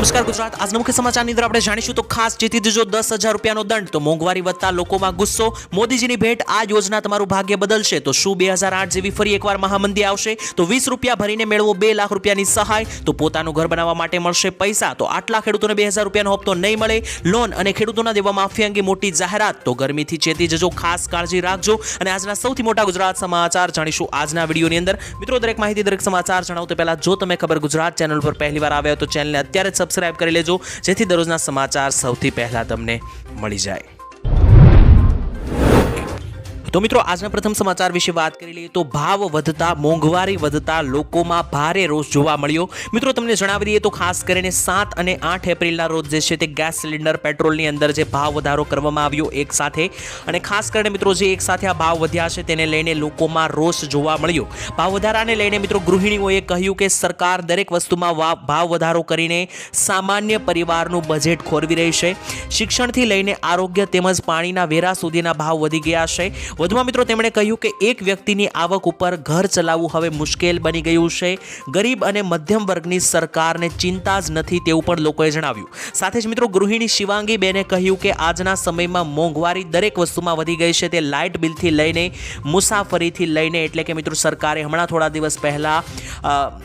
નમસ્કાર ગુજરાત આજના મુખ્ય સમાચારની અંદર આપણે જાણીશું તો ખાસ જીતી જજો 10,000 રૂપિયાનો દંડ તો મોંઘવારી વધતા લોકોમાં ગુસ્સો મોદીજીની ભેટ આ યોજના તમારું ભાગ્ય બદલશે તો શું 2008 જેવી ફરી એકવાર મહામંદી આવશે તો 20 રૂપિયા ભરીને મેળવો 2 લાખ રૂપિયાની સહાય તો પોતાનું ઘર બનાવવા માટે મળશે પૈસા તો આટલા ખેડૂતોને 2000 રૂપિયાનો હપ્તો નહીં મળે લોન અને ખેડૂતોના દેવા માફી અંગે મોટી જાહેરાત તો ગરમીથી ચેતી જજો ખાસ કાળજી રાખજો અને આજના સૌથી મોટા ગુજરાત સમાચાર જાણીશું આજના વિડીયોની અંદર મિત્રો દરેક માહિતી દરેક સમાચાર જણાવો તો પહેલા જો તમે ખબર ગુજરાત ચેનલ પર પહેલીવાર આવ્યા તો ચેનલને અત્યારે સબસ્ક્રાઇબ કરી લેજો જેથી દરરોજના સમાચાર સૌથી પહેલા તમને મળી જાય તો મિત્રો આજના પ્રથમ સમાચાર વિશે વાત કરી લઈએ તો ભાવ વધતા મોંઘવારી વધતા લોકોમાં ભારે રોષ જોવા મળ્યો મિત્રો તમને જણાવી દઈએ તો ખાસ કરીને 7 અને 8 એપ્રિલના રોજ જે છે તે ગેસ સિલિન્ડર પેટ્રોલની અંદર જે ભાવ વધારો કરવામાં આવ્યો એક સાથે અને ખાસ કરીને મિત્રો જે એક સાથે આ ભાવ વધ્યા છે તેને લઈને લોકોમાં રોષ જોવા મળ્યો ભાવ વધારાને લઈને મિત્રો ગૃહિણીઓએ કહ્યું કે સરકાર દરેક વસ્તુમાં ભાવ વધારો કરીને સામાન્ય પરિવારનું બજેટ ખોરવી રહી છે શિક્ષણથી લઈને આરોગ્ય તેમજ પાણીના વેરા સુધીના ભાવ વધી ગયા છે વધુમાં મિત્રો તેમણે કહ્યું કે એક વ્યક્તિની આવક ઉપર ઘર ચલાવવું હવે મુશ્કેલ બની ગયું છે ગરીબ અને મધ્યમ વર્ગની સરકારને ચિંતા જ નથી તેવું પણ લોકોએ જણાવ્યું સાથે જ મિત્રો ગૃહિણી શિવાંગી બેને કહ્યું કે આજના સમયમાં મોંઘવારી દરેક વસ્તુમાં વધી ગઈ છે તે લાઇટ બિલથી લઈને મુસાફરીથી લઈને એટલે કે મિત્રો સરકારે હમણાં થોડા દિવસ પહેલા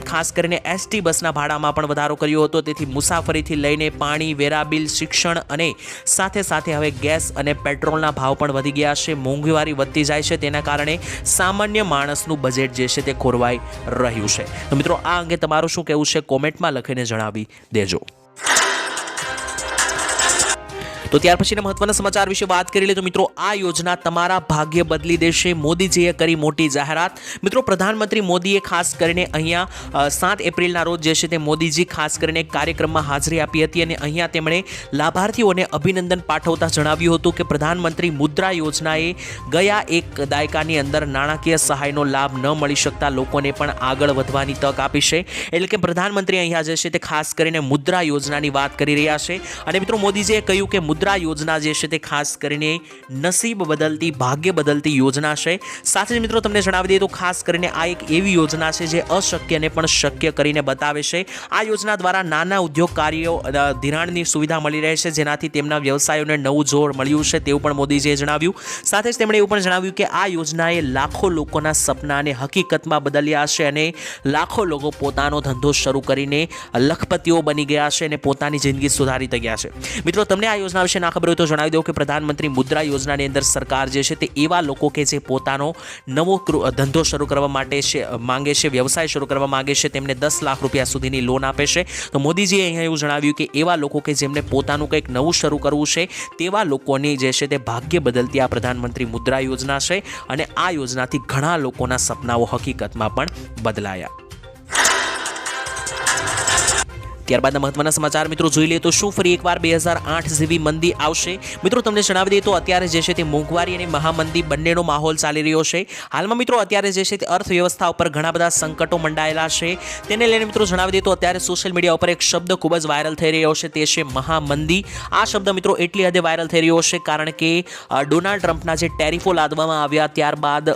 ખાસ કરીને એસટી બસના ભાડામાં પણ વધારો કર્યો હતો તેથી મુસાફરીથી લઈને પાણી વેરા બિલ શિક્ષણ અને સાથે સાથે હવે ગેસ અને પેટ્રોલના ભાવ પણ વધી ગયા છે મોંઘવારી વધતી જાય છે તેના કારણે સામાન્ય માણસનું બજેટ જે છે તે ખોરવાઈ રહ્યું છે તો મિત્રો આ અંગે તમારું શું કહેવું છે કોમેન્ટમાં લખીને જણાવી દેજો તો ત્યાર પછીના મહત્વના સમાચાર વિશે વાત કરી લઈએ તો મિત્રો આ યોજના તમારા ભાગ્ય બદલી દેશે મોદીજીએ કરી મોટી જાહેરાત મિત્રો પ્રધાનમંત્રી મોદીએ ખાસ કરીને અહીંયા 7 એપ્રિલના રોજ જે છે તે મોદીજી ખાસ કરીને એક કાર્યક્રમમાં હાજરી આપી હતી અને અહીંયા તેમણે લાભાર્થીઓને અભિનંદન પાઠવતા જણાવ્યું હતું કે પ્રધાનમંત્રી મુદ્રા યોજનાએ ગયા એક દાયકાની અંદર નાણાકીય સહાયનો લાભ ન મળી શકતા લોકોને પણ આગળ વધવાની તક આપી છે એટલે કે પ્રધાનમંત્રી અહીંયા જે છે તે ખાસ કરીને મુદ્રા યોજનાની વાત કરી રહ્યા છે અને મિત્રો મોદીજીએ કહ્યું કે મુદ્રા યોજના જે છે તે ખાસ કરીને નસીબ બદલતી ભાગ્ય બદલતી યોજના છે સાથે જ મિત્રો તમને જણાવી દઈએ તો ખાસ કરીને આ એક એવી યોજના છે જે અશક્યને પણ શક્ય કરીને બતાવે છે આ યોજના દ્વારા નાના ઉદ્યોગકારીઓ ધિરાણની સુવિધા મળી રહે છે જેનાથી તેમના વ્યવસાયોને નવું જોર મળ્યું છે તેવું પણ મોદીજીએ જણાવ્યું સાથે જ તેમણે એવું પણ જણાવ્યું કે આ યોજનાએ લાખો લોકોના સપનાને હકીકતમાં બદલ્યા છે અને લાખો લોકો પોતાનો ધંધો શરૂ કરીને લખપતિઓ બની ગયા છે અને પોતાની જિંદગી સુધારી ગયા છે મિત્રો તમને આ યોજના વિશે ના ખબર હોય તો જણાવી દઉં કે પ્રધાનમંત્રી મુદ્રા યોજનાની અંદર સરકાર જે છે તે એવા લોકો કે જે પોતાનો નવો ધંધો શરૂ કરવા માટે માંગે છે વ્યવસાય શરૂ કરવા માંગે છે તેમને 10 લાખ રૂપિયા સુધીની લોન આપે છે તો મોદીજીએ અહીંયા એવું જણાવ્યું કે એવા લોકો કે જેમને પોતાનું કંઈક નવું શરૂ કરવું છે તેવા લોકોની જે છે તે ભાગ્ય બદલતી આ પ્રધાનમંત્રી મુદ્રા યોજના છે અને આ યોજનાથી ઘણા લોકોના સપનાઓ હકીકતમાં પણ બદલાયા ત્યારબાદના મહત્વના સમાચાર મિત્રો જોઈ લઈએ તો શું ફરી એકવાર 2008 જેવી મંદી આવશે મિત્રો તમને જણાવી દઈએ તો અત્યારે જે છે તે મોંઘવારી અને મહામંદી બંનેનો માહોલ ચાલી રહ્યો છે હાલમાં મિત્રો અત્યારે જે છે તે અર્થવ્યવસ્થા ઉપર ઘણા બધા સંકટો મંડાયેલા છે તેને લઈને મિત્રો જણાવી દઈએ તો અત્યારે સોશિયલ મીડિયા ઉપર એક શબ્દ ખૂબ જ વાયરલ થઈ રહ્યો છે તે છે મહામંદી આ શબ્દ મિત્રો એટલી હદે વાયરલ થઈ રહ્યો છે કારણ કે ડોનાલ્ડ ટ્રમ્પના જે ટેરિફો લાદવામાં આવ્યા ત્યારબાદ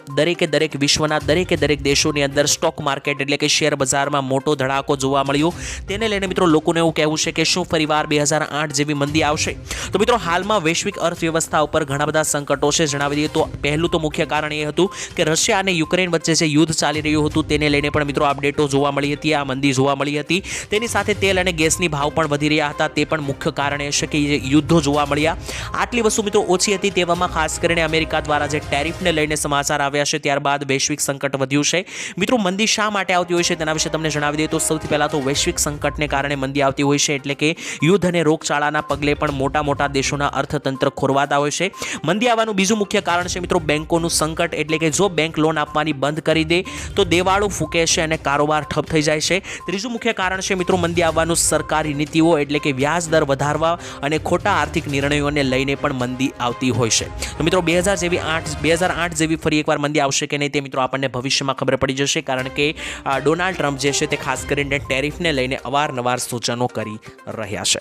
દરેક વિશ્વના દરેક દેશોની અંદર સ્ટોક માર્કેટ એટલે કે શેર બજારમાં મોટો ધડાકો જોવા મળ્યો તેને લઈને મિત્રો લોકોને એવું કહેવું છે કે શું ફરીવાર 2008 જેવી મંદી આવશે તો મિત્રો હાલમાં વૈશ્વિક અર્થવ્યવસ્થા ઉપર ઘણા બધા સંકટો છે જણાવી દઈએ તો પહેલું તો મુખ્ય કારણ એ હતું કે રશિયા અને યુક્રેન વચ્ચે જે યુદ્ધ ચાલી રહ્યું હતું તેને લઈને પણ મિત્રો અપડેટો જોવા મળી હતી આ મંદી જોવા મળી હતી તેની સાથે તેલ અને ગેસની ભાવ પણ વધી રહ્યા હતા તે પણ મુખ્ય કારણ એ છે કે યુદ્ધો જોવા મળ્યા આટલી વસ્તુ મિત્રો ઓછી હતી તેવામાં ખાસ કરીને અમેરિકા દ્વારા જે ટેરિફને લઈને સમાચાર આવ્યા છે ત્યારબાદ વૈશ્વિક સંકટ વધ્યું છે મિત્રો મંદી શા માટે આવતી હોય છે તેના વિશે તમને જણાવી દઈએ તો સૌથી પહેલા તો વૈશ્વિક સંકટને કારણે મંદી આવતી હોય છે એટલે કે યુદ્ધ અને રોગચાળાના પગલે પણ મોટા દેશોના અર્થતંત્ર ખોરવાતા હોય છે મંદી આવવાનું બીજું મુખ્ય કારણ છે મિત્રો બેંકોનું સંકટ એટલે કે જો બેંક લોન આપવાની બંધ કરી દે તો દેવાળું ફૂંકે છે અને કારોબાર ઠપ થઈ જાય છે ત્રીજું મુખ્ય કારણ છે મિત્રો મંદી આવવાનું સરકારી નીતિઓ એટલે કે વ્યાજ દર વધારવા અને ખોટા આર્થિક નિર્ણયોને લઈને પણ મંદી આવતી હોય છે તો મિત્રો 2008 જેવી ફરી એકવાર મંદી આવશે કે નહીં તે મિત્રો આપણને ભવિષ્યમાં ખબર પડી જશે કારણ કે ડોનાલ્ડ ટ્રમ્પ જે છે તે ખાસ કરીને ટેરિફને લઈને અવારનવાર સૂચનો કરી રહ્યા છે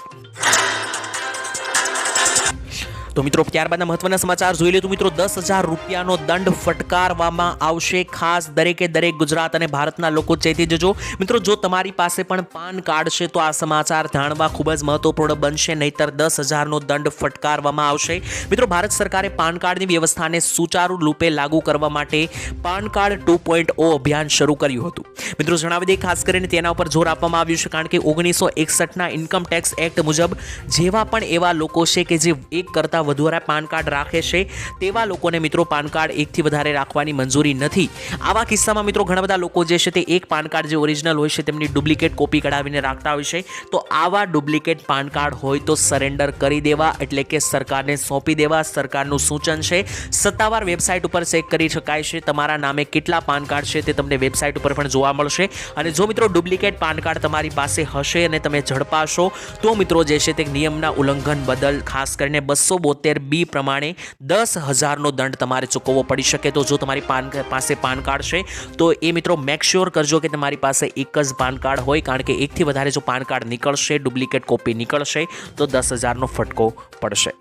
તો મિત્રો ત્યારબાદના મહત્વના સમાચાર જોઈ લે તો મિત્રો 10,000 રૂપિયાનો દંડ ફટકારવામાં આવશે. ખાસ દરેકે દરેક ગુજરાત અને ભારતના લોકો ચેતી જજો. મિત્રો જો તમારી પાસે પણ પાન કાર્ડ છે તો આ સમાચાર જાણવા ખૂબ જ મહત્વપૂર્ણ બનશે, નહીતર 10,000નો દંડ ફટકારવામાં આવશે. મિત્રો ભારત સરકારે પાન કાર્ડની વ્યવસ્થાને સુચારુ રૂપે લાગુ કરવા માટે પાન કાર્ડ 2.0 અભિયાન શરૂ કર્યું હતું. મિત્રો જણાવી દઈએ ખાસ કરીને તેના ઉપર જોર આપવામાં આવ્યું છે, કારણ કે 1961ના ઇન્કમ ટેક્સ એક્ટ મુજબ જેવા પણ એવા લોકો છે કે જે એક કરતાં વધુ પાન કાર્ડ રાખે છે તેવા લોકોને મિત્રો પાન કાર્ડ એકથી વધારે રાખવાની મંજૂરી નથી. આવા કિસ્સામાં મિત્રો ઘણા બધા લોકો જે છે તે એક પાન કાર્ડ જે ઓરિજિનલ હોય છે તેમની ડુપ્લિકેટ કોપી કઢાવીને રાખતા હોય છે. તો આવા ડુપ્લિકેટ પાન કાર્ડ હોય તો સરેન્ડર કરી દેવા, એટલે કે સરકારને સોંપી દેવા સરકારનું સૂચન છે. સત્તાવાર વેબસાઇટ ઉપર ચેક કરી શકાય છે તમારા નામે કેટલા પાન કાર્ડ છે તે તમને વેબસાઇટ ઉપર પણ જોવા મળશે. અને જો મિત્રો ડુપ્લિકેટ પાન કાર્ડ તમારી પાસે હશે અને તમે ઝડપાશો તો મિત્રો જે છે તે નિયમના ઉલ્લંઘન બદલ ખાસ કરીને 272B પ્રમાણે 10,000નો દંડ તમારે ચૂકવવો પડી શકે. તો જો તમારી પાસે પાન કાર્ડ છે તો એ મિત્રો મેક શ્યોર કરજો કે તમારી પાસે એક જ પાન કાર્ડ હોય, કારણ કે એકથી વધારે જો પાન કાર્ડ નીકળશે, ડુપ્લિકેટ કોપી નીકળશે તો 10,000નો ફટકો પડશે.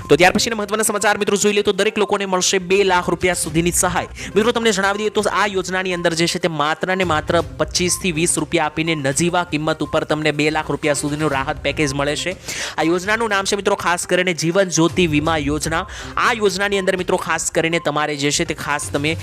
તો ત્યાર પછીના મહત્વના સમાચાર મિત્રો જોઈ લે તો દરેક લોકોને મળશે 2 લાખ રૂપિયા સુધીની સહાય. મિત્રો તમને જણાવી દઈએ તો આ યોજનાની અંદર જે છે તે માત્ર ને માત્ર 25 થી 20 રૂપિયા આપીને નજીવા કિંમત ઉપર તમને 2 લાખ રૂપિયા સુધીનું રાહત પેકેજ મળે છે. આ યોજનાનું નામ છે મિત્રો ખાસ કરીને જીવન જ્યોતિ વીમા યોજના. આ યોજનાની અંદર મિત્રો ખાસ કરીને તમારે જે છે તે ખાસ તમે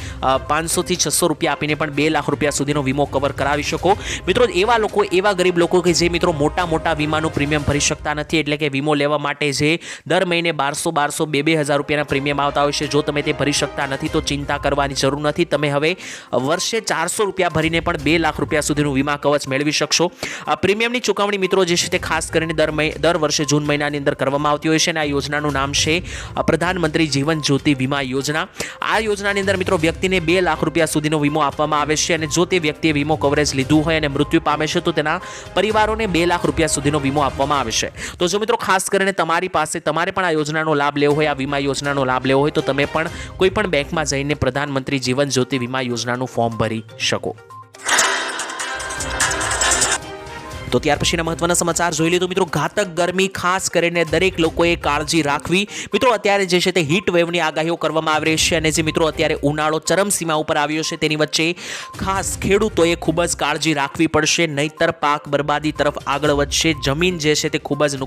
500 થી 600 રૂપિયા આપીને પણ 2 લાખ રૂપિયા સુધીનો વીમો કવર કરાવી શકો. મિત્રો એવા લોકો, એવા ગરીબ લોકો કે જે મિત્રો મોટા વીમાનું પ્રીમિયમ ભરી શકતા નથી, એટલે કે વીમો લેવા માટે જે દર મહિને 1200-2,000 રૂપિયાના પ્રીમિયમ આવતા હોય છે, જો તમે તે ભરી શકતા નથી તો ચિંતા કરવાની જરૂર નથી. તમે હવે વર્ષે 400 રૂપિયા ભરીને પણ 2 લાખ રૂપિયા સુધીનું વીમા કવચ મેળવી શકશો. પ્રીમિયમની ચૂકવણી મિત્રો જે છે તે ખાસ કરીને દર વર્ષે જૂન મહિનાની અંદર કરવામાં આવતી હોય છે અને આ યોજનાનું નામ છે પ્રધાનમંત્રી જીવન જ્યોતિ વીમા યોજના. આ યોજનાની અંદર મિત્રો વ્યક્તિને 2 લાખ રૂપિયા સુધીનો વીમો આપવામાં આવે છે અને જો તે વ્યક્તિએ વીમો કવરેજ લીધું હોય અને મૃત્યુ પામે છે તો તેના પરિવારોને 2 લાખ રૂપિયા સુધીનો વીમો આપવામાં આવે છે. તો જો મિત્રો ખાસ કરીને તમારે પણ આ યોજનાનો લાભ લેવો હોય, આ વીમા યોજનાનો લાભ લેવો હોય તો તમે પણ કોઈ પણ બેંકમાં જઈને પ્રધાનમંત્રી જીવન જ્યોતિ વીમા યોજનાનું ફોર્મ ભરી શકો. તો ત્યાર પછીના મહત્વના સમાચાર જોઈ લીધું મિત્રો ઘાતક ગરમી, ખાસ કરીને દરેક લોકોએ કાળજી રાખવી. મિત્રો અત્યારે જે છે તે હીટ વેવની આગાહીઓ કરવામાં આવી રહી છે અને જે મિત્રો અત્યારે ઉનાળો ચરમસીમા ઉપર આવ્યો છે તેની વચ્ચે ખાસ ખેડૂતોએ ખૂબ જ કાળજી રાખવી પડશે, નહીતર પાક બરબાદી તરફ આગળ વધશે. જમીન જે છે તે ખૂબ જ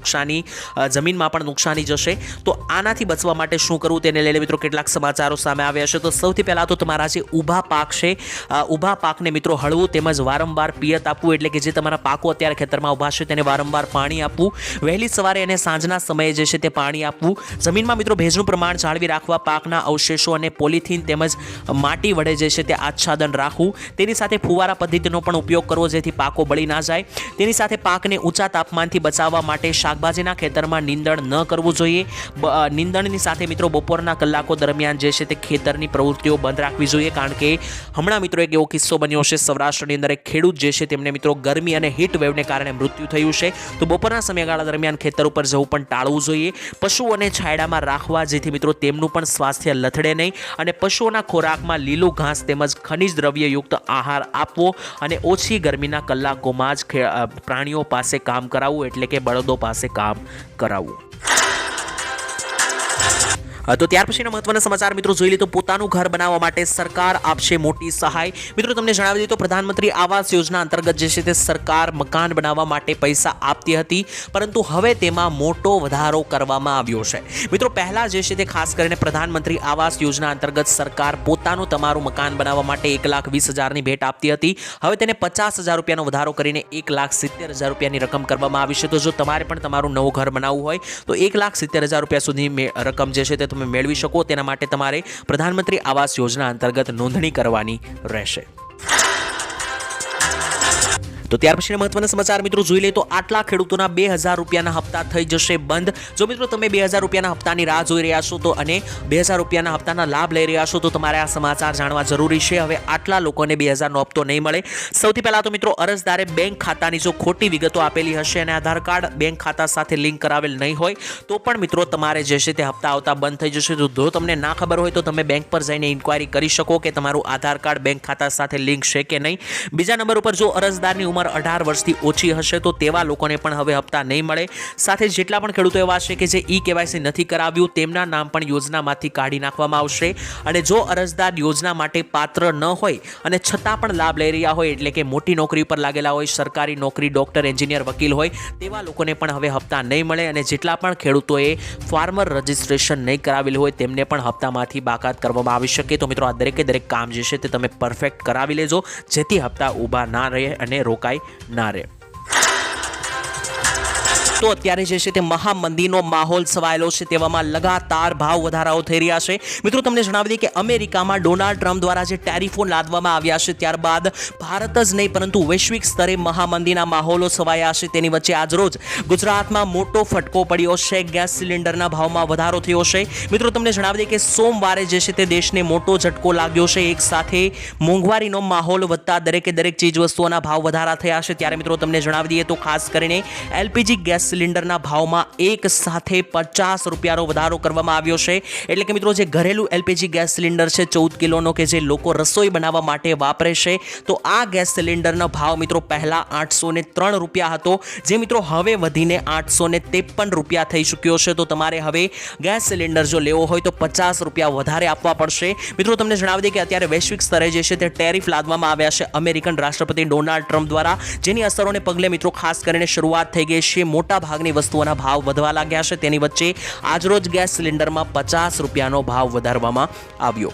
જમીનમાં પણ નુકસાની જશે. તો આનાથી બચવા માટે શું કરવું તેને લઈને મિત્રો કેટલાક સમાચારો સામે આવ્યા છે. તો સૌથી પહેલા તો તમારા જે ઊભા પાક છે, ઊભા પાકને મિત્રો હળવું તેમજ વારંવાર પિયત આપવું, એટલે કે જે તમારા પાકો અત્યારે ખેતરમાં ઉભા છે તેને વારંવાર પાણી આપવું. વહેલી સવારે અને સાંજના સમયે જે છે તે પાણી આપવું. જમીનમાં મિત્રો ભેજનું પ્રમાણ જાળવી રાખવા પાકના અવશેષો અને પોલિથીન તેમજ માટી વડે જે છે તે આચ્છાદન રાખવું. તેની સાથે ફુવારા પદ્ધતિનો પણ ઉપયોગ કરવો જેથી પાકો બળી ના જાય. તેની સાથે પાકને ઊંચા તાપમાનથી બચાવવા માટે શાકભાજીના ખેતરમાં નીંદણ ન કરવું જોઈએ. નીંદણની સાથે મિત્રો બપોરના કલાકો દરમિયાન જે છે તે ખેતરની પ્રવૃત્તિઓ બંધ રાખવી જોઈએ, કારણ કે હમણાં મિત્રો એક એવો કિસ્સો બન્યો છે સૌરાષ્ટ્રની અંદર. એક ખેડૂત જે છે તેમને મિત્રો ગરમી અને હીટ વેવને કારણે મૃત્યુ થયું છે. તો બપોરના સમયગાળા દરમિયાન ખેતર ઉપર જવું પણ ટાળવું જોઈએ. પશુઓને છાયડામાં રાખવા જેથી મિત્રો તેમનું પણ સ્વાસ્થ્ય લથડે નહીં અને પશુઓના ખોરાકમાં લીલું ઘાસ તેમજ ખનિજ દ્રવ્યયુક્ત આહાર આપવો અને ઓછી ગરમીના કલાકોમાં જ પ્રાણીઓ પાસે કામ કરાવવું, એટલે કે બળદો પાસે કામ કરાવવું. તો ત્યાર પછીના મહત્વના સમાચાર મિત્રો જોઈ લે તો પોતાનું ઘર બનાવવા માટે સરકાર આપશે મોટી સહાય. મિત્રો તમને જણાવી દઈએ તો પ્રધાનમંત્રી આવાસ યોજના અંતર્ગત જે છે તે સરકાર મકાન બનાવવા માટે પૈસા આપતી હતી, પરંતુ હવે તેમાં મોટો વધારો કરવામાં આવ્યો છે. મિત્રો પહેલા જે છે તે ખાસ કરીને પ્રધાનમંત્રી આવાસ યોજના અંતર્ગત સરકાર પોતાનું તમારું મકાન બનાવવા માટે 1,20,000ની ભેટ આપતી હતી. હવે તેને 50,000 રૂપિયાનો વધારો કરીને 1,70,000 રૂપિયાની રકમ કરવામાં આવી છે. તો જો તમારે પણ તમારું નવું ઘર બનાવવું હોય તો 1,70,000 રૂપિયા સુધી રકમ જે છે તે તમે મેળવી શકો. તેના માટે તમારે પ્રધાનમંત્રી આવાસ યોજના અંતર્ગત નોંધણી કરવાની રહેશે. તો ત્યાર પછીના મહત્વના સમાચાર મિત્રો જોઈ લે તો આટલા ખેડૂતોના 2,000 રૂપિયાના હપ્તા થઈ જશે બંધ. જો મિત્રો તમે 2,000 રૂપિયાના હપ્તાની રાહ જોઈ રહ્યા છો તો અને 2,000 રૂપિયાના હપ્તાના લાભ લઈ રહ્યા છો તો તમારે આ સમાચાર જાણવા જરૂરી છે. હવે આટલા લોકોને 2,000નો હપ્તો નહીં મળે. સૌથી પહેલા તો મિત્રો અરજદારે બેંક ખાતાની જો ખોટી વિગતો આપેલી હશે અને આધાર કાર્ડ બેંક ખાતા સાથે લિંક કરાવેલ નહીં હોય તો પણ મિત્રો તમારે જે છે તે હપ્તા આવતા બંધ થઈ જશે. તો જો તમને ના ખબર હોય તો તમે બેંક પર જઈને ઇન્ક્વાયરી કરી શકો કે તમારું આધાર કાર્ડ બેંક ખાતા સાથે લિંક છે કે નહીં. બીજા નંબર ઉપર જો અરજદારની ઉંમર ઉંમર 18 વર્ષથી ઓછી હશે તો તેવા લોકોને પણ હવે હપ્તા નહીં મળે. સાથે જેટલા પણ ખેડૂતો એવા છે કે જે ઈ-કેવાયસી નથી કરાવ્યું તેમના નામ પણ યોજનામાંથી કાઢી નાખવામાં આવશે. અને જો અરજદાર યોજના માટે પાત્ર ન હોય અને છતાં પણ લાભ લઈ રહ્યા હોય, એટલે કે મોટી નોકરી પર લાગેલા હોય, સરકારી નોકરી, ડોક્ટર, એન્જિનિયર, વકીલ હોય, તેવા લોકોને પણ હવે હપ્તા નહીં મળે. અને જેટલા પણ ખેડૂતોએ ફાર્મર રજિસ્ટ્રેશન નહીં કરાવેલું હોય તેમને પણ હપ્તામાંથી બાકાત કરવામાં આવી શકે. તો મિત્રો આ દરેકે દરેક કામ જે છે તે તમે પરફેક્ટ કરાવી લેજો, જેથી હપ્તા ઊભા ના રહે અને રોકાઈ ના રહે. તો અત્યારે જે છે તે મહામંદીનો માહોલ છવાયેલો છે, તેવામાં લગાતાર ભાવ વધારાઓ થઈ રહ્યા છે. મિત્રો તમને જણાવી દઈએ કે અમેરિકામાં ડોનાલ્ડ ટ્રમ્પ દ્વારા જે ટેરિફો લાદવામાં આવ્યા છે ત્યારબાદ ભારત જ નહીં પરંતુ વૈશ્વિક સ્તરે મહામંદીના માહોલો છવાયા છે. તેની વચ્ચે આજરોજ ગુજરાતમાં મોટો ફટકો પડ્યો છે. ગેસ સિલિન્ડરના ભાવમાં વધારો થયો છે. મિત્રો તમને જણાવી દઈએ કે સોમવારે જે છે તે દેશને મોટો ઝટકો લાગ્યો છે. એક સાથે મોંઘવારીનો માહોલ વધતા દરેકે દરેક ચીજ વસ્તુઓના ભાવ વધારા થયા છે. ત્યારે મિત્રો તમને જણાવી દઈએ તો ખાસ કરીને એલપીજી ગેસ સિલિન્ડરના ભાવમાં એક સાથે 50 રૂપિયાનો વધારો કરવામાં આવ્યો છે. એટલે કે મિત્રો જે ઘરેલું એલપીજી ગેસ સિલિન્ડર છે 14 કિલોનો કે જે લોકો રસોઈ બનાવવા માટે વાપરે છે, તો આ ગેસ સિલિન્ડરનો ભાવ મિત્રો પહેલા 803 રૂપિયા હતો, જે મિત્રો હવે વધીને 853 રૂપિયા થઈ ચૂક્યો છે. તો તમારે હવે ગેસ સિલિન્ડર જો લેવો હોય તો 50 રૂપિયા વધારે આપવા પડશે. મિત્રો તમને જણાવી દઈએ કે અત્યારે વૈશ્વિક સ્તરે જે છે તે ટેરિફ લાદવામાં આવ્યા છે અમેરિકન રાષ્ટ્રપતિ ડોનાલ્ડ ટ્રમ્પ દ્વારા, જેની અસરોને પગલે મિત્રો ખાસ કરીને શરૂઆત થઈ ગઈ છે. મોટા ભાગની વસ્તુઓના ભાવ વધવા લાગ્યા છે. તેની વચ્ચે આજરોજ ગેસ સિલિન્ડરમાં 50 રૂપિયાનો ભાવ વધારવામાં આવ્યો.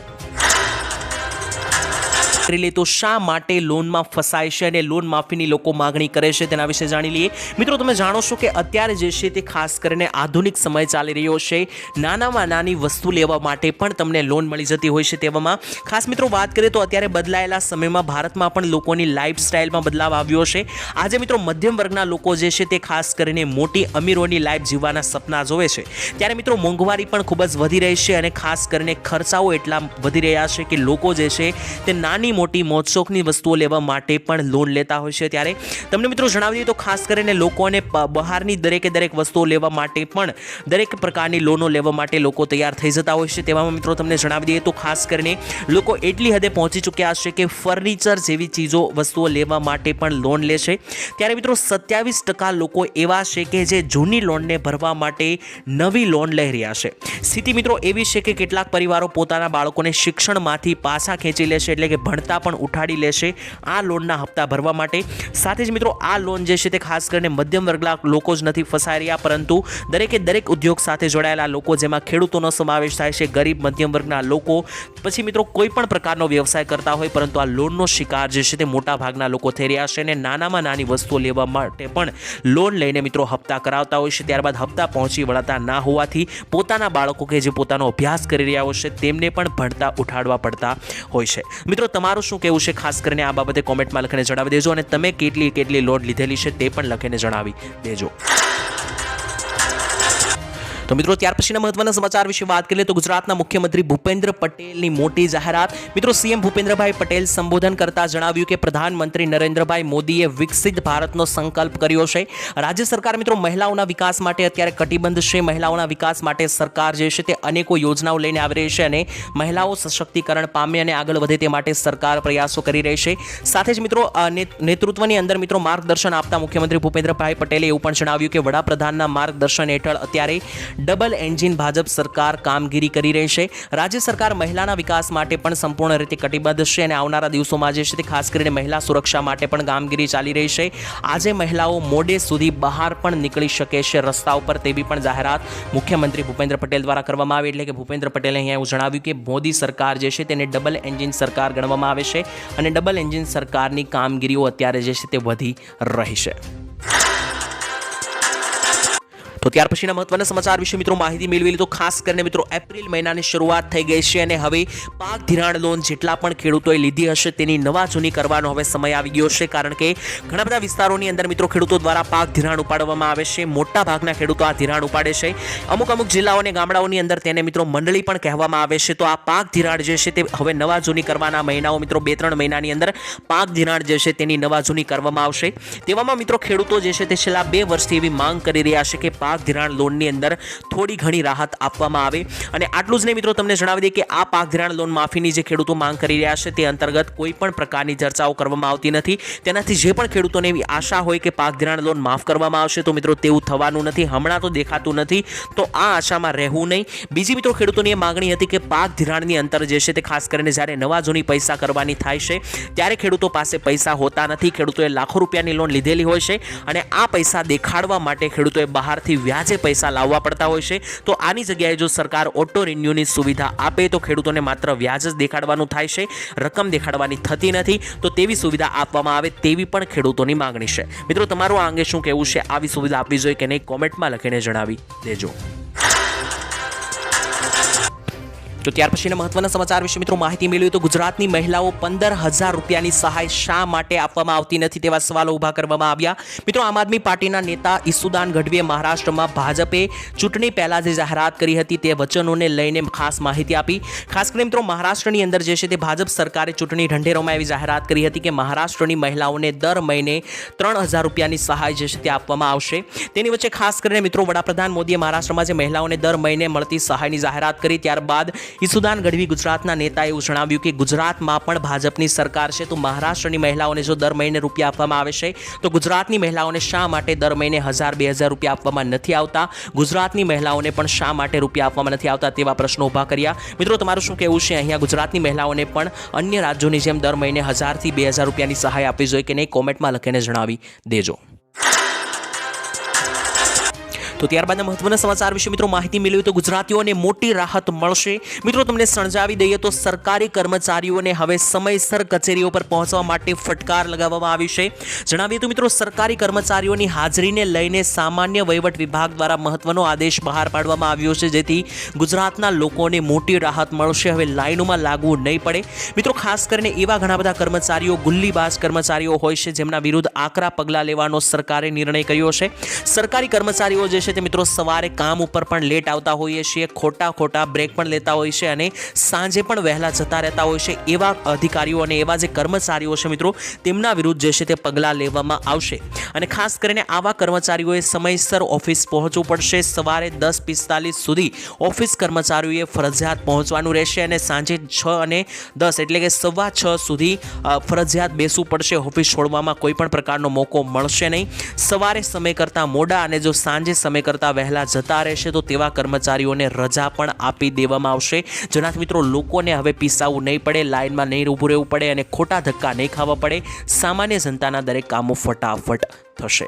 તો શા માટે લોનમાં ફસાય છે અને લોન માફીની લોકો માગણી કરે છે તેના વિશે જાણી લઈએ. મિત્રો તમે જાણો છો કે અત્યારે જે છે તે ખાસ કરીને આધુનિક સમય ચાલી રહ્યો છે. નાનામાં નાની વસ્તુ લેવા માટે પણ તમને લોન મળી જતી હોય છે. તેવામાં ખાસ મિત્રો વાત કરીએ તો અત્યારે બદલાયેલા સમયમાં ભારતમાં પણ લોકોની લાઈફસ્ટાઈલમાં બદલાવ આવ્યો છે. આજે મિત્રો મધ્યમ વર્ગના લોકો જે છે તે ખાસ કરીને મોટી અમીરોની લાઈફ જીવવાના સપના જોવે છે. ત્યારે મિત્રો મોંઘવારી પણ ખૂબ જ વધી રહી છે અને ખાસ કરીને ખર્ચાઓ એટલા વધી રહ્યા છે કે લોકો જે છે તે નાની મોટી મોજશોખની વસ્તુઓ લેવા માટે પણ લોન લેતા હોય છે. ત્યારે તમને મિત્રો જણાવી દઈએ તો ખાસ કરીને લોકોને બહારની દરેકે દરેક વસ્તુઓ લેવા માટે પણ દરેક પ્રકારની લોનો લેવા માટે લોકો તૈયાર થઈ જતા હોય છે. તેવામાં મિત્રો તમને જણાવી દઈએ તો ખાસ કરીને લોકો એટલી હદે પહોંચી ચૂક્યા છે કે ફર્નિચર જેવી ચીજો વસ્તુઓ લેવા માટે પણ લોન લે છે. ત્યારે મિત્રો 27% લોકો એવા છે કે જે જૂની લોનને ભરવા માટે નવી લોન લઈ રહ્યા છે. સ્થિતિ મિત્રો એવી છે કે કેટલાક પરિવારો પોતાના બાળકોને શિક્ષણમાંથી પાછા ખેંચી લેશે, એટલે કે ભણતા પણ ઉઠાડી લેશે આ લોનના હપ્તા ભરવા માટે. સાથે જ મિત્રો આ લોન જે છે તે ખાસ કરીને મધ્યમ વર્ગના લોકો જ નથી ફસાઈ રહ્યા, પરંતુ દરેકે દરેક ઉદ્યોગ સાથે જોડાયેલા લોકો, જેમાં ખેડૂતોનો સમાવેશ થાય છે, ગરીબ મધ્યમ વર્ગના લોકો, પછી મિત્રો કોઈ પણ પ્રકારનો વ્યવસાય કરતા હોય પરંતુ આ લોનનો શિકાર જે છે તે મોટા ભાગના લોકો થઈ રહ્યા છે અને નાનામાં નાની વસ્તુઓ લેવા માટે પણ લોન લઈને મિત્રો હપ્તા કરાવતા હોય છે. ત્યારબાદ હપ્તા પહોંચી વળતા ના હોવાથી પોતાના બાળકો કે જે પોતાનો અભ્યાસ કરી રહ્યા હોય છે તેમને પણ ભણતા ઉઠાડવા પડતા હોય છે. મિત્રો તમારું શું કેવું છે ખાસ કરીને આ બાબતે કોમેન્ટમાં લખીને જણાવી દેજો અને તમે કેટલી લોન લીધેલી છે તે પણ લખીને જણાવી દેજો. તો મિત્રો ત્યાર પછીના મહત્વના સમાચાર વિશે વાત કરીએ તો ગુજરાતના મુખ્યમંત્રી ભૂપેન્દ્ર પટેલની મોટી જાહેરાત. મિત્રો સીએમ ભૂપેન્દ્રભાઈ પટેલ સંબોધન કરતા જણાવ્યું કે પ્રધાનમંત્રી નરેન્દ્રભાઈ મોદીએ વિકસિત ભારતનો સંકલ્પ કર્યો છે. રાજ્ય સરકાર મિત્રો મહિલાઓના વિકાસ માટે અત્યારે કટિબદ્ધ છે. મહિલાઓના વિકાસ માટે સરકાર જે છે તે અનેકો યોજનાઓ લઈને આવી રહી છે અને મહિલાઓ સશક્તિકરણ પામે અને આગળ વધે તે માટે સરકાર પ્રયાસો કરી રહી છે. સાથે જ મિત્રો નેતૃત્વની અંદર મિત્રો માર્ગદર્શન આપતા મુખ્યમંત્રી ભૂપેન્દ્રભાઈ પટેલે એવું પણ જણાવ્યું કે વડાપ્રધાનના માર્ગદર્શન હેઠળ અત્યારે ડબલ એન્જિન ભાજપ સરકાર કામગીરી કરી રહી છે. રાજ્ય સરકાર મહિલાના વિકાસ માટે પણ સંપૂર્ણ રીતે કટિબદ્ધ છે અને આવનારા દિવસોમાં જે છે તે ખાસ કરીને મહિલા સુરક્ષા માટે પણ કામગીરી ચાલી રહી છે. આજે મહિલાઓ મોડે સુધી બહાર પણ નીકળી શકે છે રસ્તા ઉપર, તેવી પણ જાહેરાત મુખ્યમંત્રી ભૂપેન્દ્ર પટેલ દ્વારા કરવામાં આવી. એટલે કે ભૂપેન્દ્ર પટેલે અહીંયા એવું જણાવ્યું કે મોદી સરકાર જે છે તેને ડબલ એન્જિન સરકાર ગણવામાં આવે છે અને ડબલ એન્જિન સરકારની કામગીરીઓ અત્યારે જે છે તે વધી રહી છે. તો ત્યાર પછીના મહત્વના સમાચાર વિશે મિત્રો માહિતી મેળવી તો ખાસ કરીને મિત્રો એપ્રિલ મહિનાની શરૂઆત થઈ ગઈ છે અને હવે પાક ધિરાણ લોન જેટલા પણ ખેડૂતોએ લીધી હશે તેની નવા જૂની કરવાનો હવે સમય આવી ગયો છે. કારણ કે ઘણા બધા વિસ્તારોની અંદર મિત્રો ખેડૂતો દ્વારા પાક ધિરાણ ઉપાડવામાં આવે છે. મોટા ભાગના ખેડૂતો આ ધિરાણ ઉપાડે છે. અમુક જિલ્લાઓ અને ગામડાઓની અંદર તેને મિત્રો મંડળી પણ કહેવામાં આવે છે. તો આ પાક ધિરાણ જે છે તે હવે નવા જૂની કરવાના મહિનાઓ મિત્રો 2-3 મહિનાની અંદર પાક ધિરાણ જે છે તેની નવા જૂની કરવામાં આવશે. તેવામાં મિત્રો ખેડૂતો જે છે તે છેલ્લા 2 વર્ષથી એવી માંગ કરી રહ્યા છે કે પાક ધિરાણ લોનની અંદર થોડી ઘણી રાહત આપવામાં આવે। અને આટલું જ નહીં મિત્રો, તમને જણાવી દઈએ કે આ પાક ધિરાણ લોન માફીની જે ખેડૂતો માંગ કરી રહ્યા છે તે અંતર્ગત કોઈ પણ પ્રકારની ચર્ચાઓ કરવામાં આવતી નથી। તેનાથી જે પણ ખેડૂતોને એવી આશા હોય કે પાક ધિરાણ લોન માફ કરવામાં આવશે, તો મિત્રો તેવું થવાનું નથી, હમણાં તો દેખાતું નથી, તો આ આશામાં રહેવું નહીં। બીજી મિત્રો ખેડૂતોની એ માંગણી હતી કે પાક ધિરાણની અંતર જે છે તે ખાસ કરીને જ્યારે નવા જૂની પૈસા કરવાની થાય છે ત્યારે ખેડૂતો પાસે પૈસા હોતા નથી, ખેડૂતોએ લાખો રૂપિયાની લોન લીધેલી હોય છે અને આ પૈસા દેખાડવા માટે ખેડૂતોએ બહારથી વ્યાજે પૈસા લાવવા પડતા હોય છે। તો આની જગ્યાએ જો સરકાર ઓટો રિન્યુની સુવિધા આપે તો ખેડૂતોને માત્ર વ્યાજ જ દેખાડવાનું થાય છે, રકમ દેખાડવાની થતી નથી, તો તેવી સુવિધા આપવામાં આવે તેવી પણ ખેડૂતોની માંગણી છે। મિત્રો તમારું આ અંગે શું કહેવું છે? આવી સુવિધા આપવી જોઈએ કે નહીં? કોમેન્ટમાં લખીને જણાવી દેજો। તો ત્યાર પછીના મહત્વના સમાચાર વિશે મિત્રો માહિતી મેળવી તો ગુજરાતની મહિલાઓ 15,000 રૂપિયાની સહાય શા માટે આપવામાં આવતી નથી તેવા સવાલો ઊભા કરવામાં આવ્યા। મિત્રો આમ આદમી પાર્ટીના નેતા ઈસુદાન ગઢવીએ મહારાષ્ટ્રમાં ભાજપે ચૂંટણી પહેલા જે જાહેરાત કરી હતી તે વચનોને લઈને ખાસ માહિતી આપી। ખાસ કરીને મિત્રો મહારાષ્ટ્રની અંદર જે છે તે ભાજપ સરકારે ચૂંટણી ઢંઢેરોમાં એવી જાહેરાત કરી હતી કે મહારાષ્ટ્રની મહિલાઓને દર મહિને 3,000 રૂપિયાની સહાય જે છે તે આપવામાં આવશે। તેની વચ્ચે ખાસ કરીને મિત્રો વડાપ્રધાન મોદીએ મહારાષ્ટ્રમાં જે મહિલાઓને દર મહિને મળતી સહાયની જાહેરાત કરી ત્યારબાદ ઈસુદાન ગઢવી ગુજરાતના નેતાએ એવું જણાવ્યું કે ગુજરાતમાં પણ ભાજપની સરકાર છે, તો મહારાષ્ટ્રની મહિલાઓને જો દર મહિને રૂપિયા આપવામાં આવે છે તો ગુજરાતની મહિલાઓને શા માટે દર મહિને 1,000-2,000 રૂપિયા આપવામાં નથી આવતા? ગુજરાતની મહિલાઓને પણ શા માટે રૂપિયા આપવામાં નથી આવતા તેવા પ્રશ્નો ઊભા કર્યા। મિત્રો તમારું શું કહેવું છે? અહીંયા ગુજરાતની મહિલાઓને પણ અન્ય રાજ્યોની જેમ દર મહિને 1,000થી 2,000 રૂપિયાની સહાય આપવી જોઈએ કે નહીં? કોમેન્ટમાં લખીને જણાવી દેજો। તો ત્યારબાદના મહત્વના સમાચાર વિશે મિત્રો માહિતી મેળવી તો ગુજરાતીઓને મોટી રાહત મળશે। મિત્રો તમને સમજાવી દઈએ તો સરકારી કર્મચારીઓને હવે સમયસર કચેરીઓ પર પહોંચવા માટે ફટકાર લગાવવામાં આવી છે। જણાવીએ તો મિત્રો સરકારી કર્મચારીઓની હાજરીને લઈને સામાન્ય વહીવટ વિભાગ દ્વારા મહત્વનો આદેશ બહાર પાડવામાં આવ્યો છે, જેથી ગુજરાતના લોકોને મોટી રાહત મળશે। હવે લાઈનોમાં લાગવું નહીં પડે। મિત્રો ખાસ કરીને એવા ઘણા બધા કર્મચારીઓ, ગુલ્લીબાજ કર્મચારીઓ હોય છે જેમના વિરુદ્ધ આકરા પગલાં લેવાનો સરકારે નિર્ણય કર્યો છે। સરકારી કર્મચારીઓ જે તે મિત્રો સવારે કામ ઉપર પણ લેટ આવતા હોઈએ છીએ, ખોટા બ્રેક પણ લેતા હોય છે અને સાંજે પણ વહેલા જતા રહેતા હોય છે। એવા અધિકારીઓ અને એવા જે કર્મચારીઓ છે મિત્રો તેમના વિરુદ્ધ જે છે તે પગલાં લેવામાં આવશે। અને ખાસ કરીને આવા કર્મચારીઓએ સમયસર ઓફિસ પહોંચવું પડશે। સવારે 10:45 સુધી ઓફિસ કર્મચારીઓએ ફરજિયાત પહોંચવાનું રહેશે અને સાંજે 6 અને 10 એટલે કે 6:15 સુધી ફરજિયાત બેસવું પડશે। ઓફિસ છોડવામાં કોઈ પણ પ્રકારનો મોકો મળશે નહીં। સવારે સમય કરતાં મોડા અને જો સાંજે સમય કરતા વહેલા જતા રહેશે તો તેવા કર્મચારીઓને રજા પણ આપી દેવામાં આવશે, જેનાથી મિત્રો લોકોને હવે પીસાવું નહીં પડે, લાઇનમાં નહીં ઊભું રહેવું પડે અને ખોટા ધક્કા નહીં ખાવા પડે। સામાન્ય જનતાના દરેક કામો ફટાફટ થશે।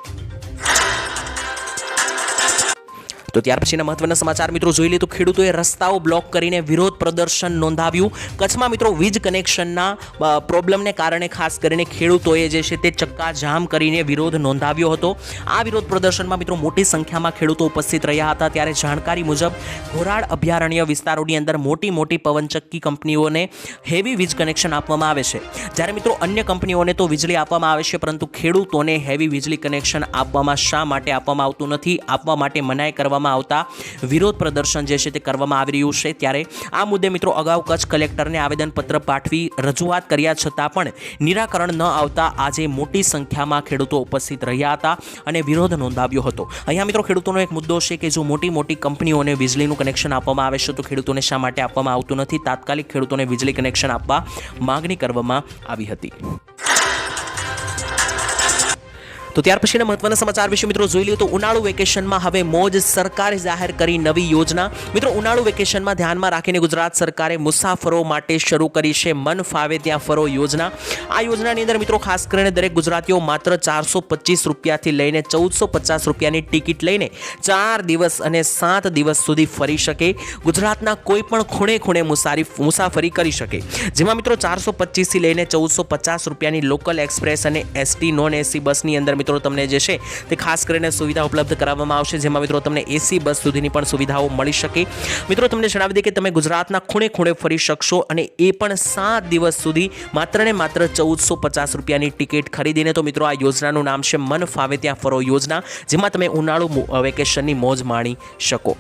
તો ત્યાર પછીના મહત્વના સમાચાર મિત્રો જોઈ લે તો ખેડૂતોએ રસ્તાઓ બ્લોક કરીને વિરોધ પ્રદર્શન નોંધાવ્યું। કચ્છમાં મિત્રો વીજ કનેક્શનના પ્રોબ્લેમને કારણે ખાસ કરીને ખેડૂતોએ જે છે તે ચક્કાજામ કરીને વિરોધ નોંધાવ્યો હતો। આ વિરોધ પ્રદર્શનમાં મિત્રો મોટી સંખ્યામાં ખેડૂતો ઉપસ્થિત રહ્યા હતા। ત્યારે જાણકારી મુજબ ઘોરાડ અભયારણ્ય વિસ્તારોની અંદર મોટી પવનચક્કી કંપનીઓને હેવી વીજ કનેક્શન આપવામાં આવે છે, જ્યારે મિત્રો અન્ય કંપનીઓને તો વીજળી આપવામાં આવે છે, પરંતુ ખેડૂતોને હેવી વીજળી કનેક્શન આપવામાં શા માટે આપવામાં આવતું નથી? આપવા માટે મનાઈ કરવામાં આવતા વિરોધ પ્રદર્શન જે છે તે કરવામાં આવી રહ્યું છે। ત્યારે આ મુદ્દે મિત્રો અગાઉ કચ્છ કલેક્ટરને આવેદનપત્ર પાઠવી રજૂઆત કર્યા છતાં પણ નિરાકરણ ન આવતા આજે મોટી સંખ્યામાં ખેડૂતો ઉપસ્થિત રહ્યા હતા અને વિરોધ નોંધાવ્યો હતો। અહીંયા મિત્રો ખેડૂતોનો એક મુદ્દો છે કે જો મોટી કંપનીઓને વીજળીનું કનેક્શન આપવામાં આવે છે તો ખેડૂતોને શા માટે આપવામાં આવતું નથી? તાત્કાલિક ખેડૂતોને વીજળી કનેક્શન આપવા માંગણી કરવામાં આવી હતી। તો ત્યાર પછીના મહત્વના સમાચાર વિશે મિત્રો જોઈ લઈએ તો ઉનાળુ વેકેશનમાં હવે મોજ, સરકારે જાહેર કરી નવી યોજના। મિત્રો ઉનાળુ વેકેશનમાં ધ્યાનમાં રાખીને ગુજરાત સરકારે મુસાફરો માટે શરૂ કરી છે મન ફાવે ત્યાં ફરો યોજના। આ યોજનાની અંદર મિત્રો ખાસ કરીને દરેક ગુજરાતીઓ માત્ર 425 રૂપિયાથી લઈને 1,450 રૂપિયાની ટિકિટ લઈને 4 દિવસ અને 7 દિવસ સુધી ફરી શકે, ગુજરાતના કોઈ પણ ખૂણે મુસાફરી કરી શકે। જેમાં મિત્રો 425 થી લઈને 1,450 રૂપિયાની લોકલ એક્સપ્રેસ અને એસટી નોન એસી બસની અંદર મિત્રો તમને જે છે તે ખાસ કરીને સુવિધા ઉપલબ્ધ કરાવવામાં આવશે, જેમાં મિત્રો તમને એસી બસ સુધીની પણ સુવિધાઓ મળી શકે। મિત્રો તમને જણાવી દઈએ કે તમે ગુજરાતના ખૂણે ફરી શકશો અને એ પણ 7 દિવસ સુધી માત્ર ને માત્ર 1,450 રૂપિયાની ટિકિટ ખરીદીને। તો મિત્રો આ યોજનાનું નામ છે મન ફાવે ત્યાં ફરો યોજના, જેમાં તમે ઉનાળુ વેકેશનની મોજ માણી શકો।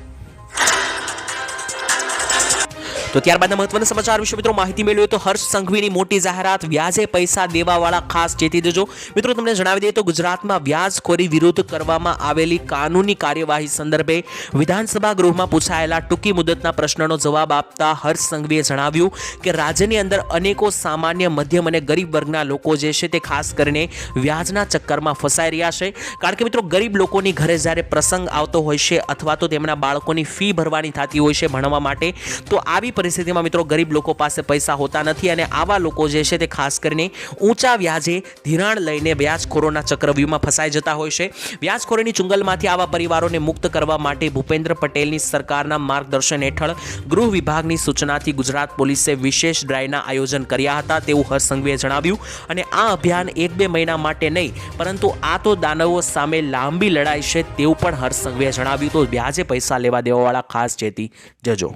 તો ત્યારબાદના મહત્વના સમાચાર વિશે મિત્રો માહિતી મેળવીએ તો હર્ષ સંઘવીની મોટી જાહેરાત, વ્યાજે પૈસા દેવાવાળા ખાસ ચેતી દેજો. મિત્રો તમને જણાવી દઈએ તો ગુજરાતમાં વ્યાજખોરી વિરુદ્ધ કરવામાં આવેલી કાનૂની કાર્યવાહી સંદર્ભે વિધાનસભા ગૃહમાં પૂછાયેલા ટૂંકી મુદતના પ્રશ્નનો જવાબ આપતા હર્ષ સંઘવીએ જણાવ્યું કે રાજ્યની અંદર અનેકો સામાન્ય, મધ્યમ અને ગરીબ વર્ગના લોકો જે છે તે ખાસ કરીને વ્યાજના ચક્કરમાં ફસાઈ રહ્યા છે. કારણ કે મિત્રો ગરીબ લોકોની ઘરે જ્યારે પ્રસંગ આવતો હોય છે અથવા તો તેમના બાળકોની ફી ભરવાની થતી હોય છે ભણવા માટે, તો આવી પરિસ્થિતિમાં મિત્રો ગરીબ લોકો પાસે પૈસા હોતા નથી અને આવા લોકો જે છે તે ખાસ કરીને ઊંચા વ્યાજે ધિરાણ લઈને વ્યાજખોરોના ચક્રવ્યૂહમાં ફસાઈ જતા હોય છે. વ્યાજખોરીની ચુંગલમાંથી આવા પરિવારોને મુક્ત કરવા માટે ભૂપેન્દ્ર પટેલની સરકારના માર્ગદર્શન હેઠળ ગૃહ વિભાગની સૂચનાથી ગુજરાત પોલીસે વિશેષ ડ્રાઈવના આયોજન કર્યા હતા તેવું હર્ષ સંઘવીએ જણાવ્યું. અને આ અભિયાન 1-2 મહિના માટે નહીં, પરંતુ આ તો દાનવો સામે લાંબી લડાઈ છે તેવું પણ હર્ષ સંઘવીએ જણાવ્યું. તો વ્યાજે પૈસા લેવા દેવાવાળા ખાસ ચેતી જજો.